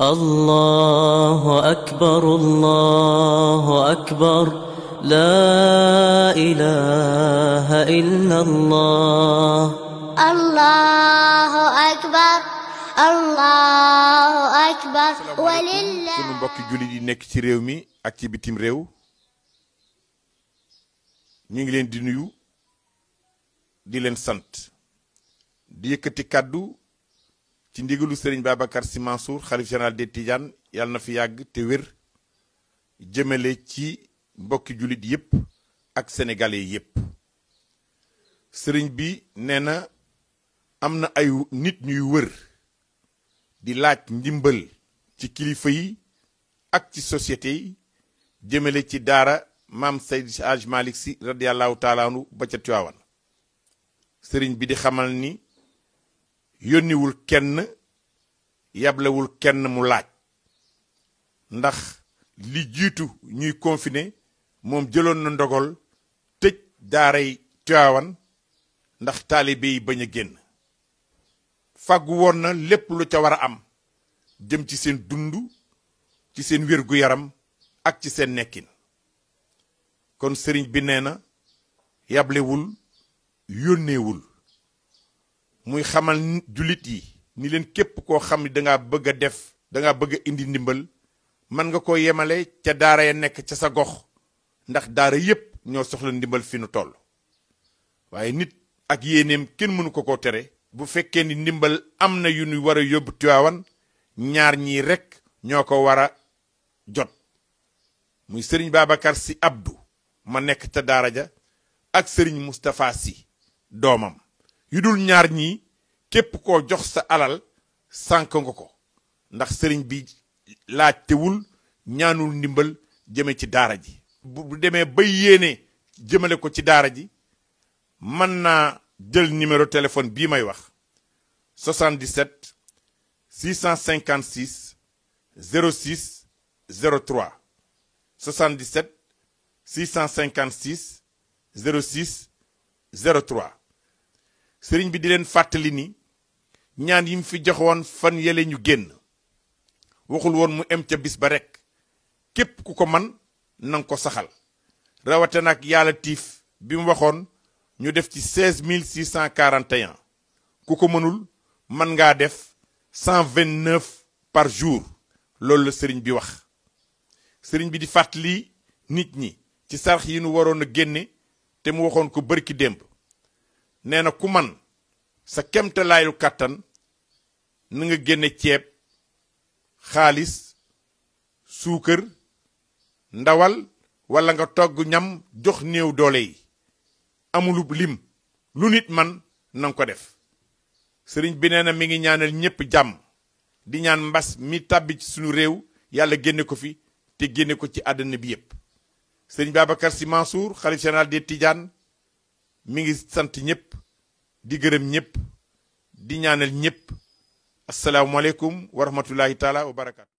الله أكبر الله أكبر لا إله إلا الله الله أكبر الله أكبر ولله. sunu mbokki jullit yi nekk ci réew mi ak ci bitim réew ñu ngi leen di nuyu di leen sant di yëkkati kàddu ci ndigalu Serigne Babacar Sy Mansour xalif général des Tidianes yàlla na fi yàgg te wér jëmale ci mbokki jullit yépp ak sénégalais yépp. sëriñ bi nee na am na ay nit ñuy wër di laaj ndimbal ci kilifa yi ak ci société yi jëmale ci daara maam Seydi Hadj Malick Sy radiyallahu taala anhu ba ca Tiwaawan. sëriñ bi di xamal ni yónniwul kenn yablewul kenn mu laaj ndax li jiitu ñuy confiné moom jëloon na ndogal tëj daaray Tiwaawan ndax taalibe yi bañ a génn fàggu woon na lépp lu ca war a am jëm ci seen dund ci seen wér-gu-yaram ak ci seen nekkin kon sëriñ bi nee na yablewul yónneewul muy xamal jullit yi ni leen képp koo xam ni dangaa bëgg a def dangaa bëgg a indi ndimbal mën nga ko yemale ca daara ya nekk ca sa gox ndax daara yépp ñoo soxla ndimbal fi nu toll waaye nit ak yéeneem kenn mënu ko koo tere bu fekkee ni ndimbal am na yu ñu war a yóbbu Tiwaawan ñaar ñii rekk ñoo ko war a jot muy sëriñ Babacar Sy Abdou ma nekk ca daara ja ak sëriñ Moustapha Sy doomam yu dul ñaar ñii képp koo jox sa alal sànk nga ko ndax sëriñ bi laajtewul ñaanul ndimbal jëme ci daara ji bu demee ba yéene jëmale ko ci daara ji mën naa jël numéro téléphone bii may wax 77 656 06 03 77 656 06 03 sëriñ bi di leen fàttali ni ñaan yi mu fi joxoon fan yele ñu génn waxul woon mu em ca bis ba rekk képp ku ko man nanga ko saxal rawate nag yàlla tiif bi mu waxoon ñu def ci 16641 ku ko mënul mën ngaa def 129 par jour loolu la sëriñ bi wax sëriñ bi di fàttali nit ñi ci sarax yi nu waroon a génne te mu waxoon ko bërki démb nee na ku man sa kemtalaayu kàttan na nga génne ceeb xaalis suukar ndawal walla nga togg ñam jox néew doole yi amulub lim lu nit man nanga ko def sëriñ bi nee na mi ngi ñaanal ñépp jàmm di ñaan mbas mi tàbbi ci sunu réew yàlla génne ko fi te génne ko ci àddina bi yépp sëriñ Babacar Sy Mansour xalif général des Tidianes mi ngi sant ñépp di gërëm ñépp di ñaanal ñépp asalaamualeykum wa rahmatullahi taala wa barakaatu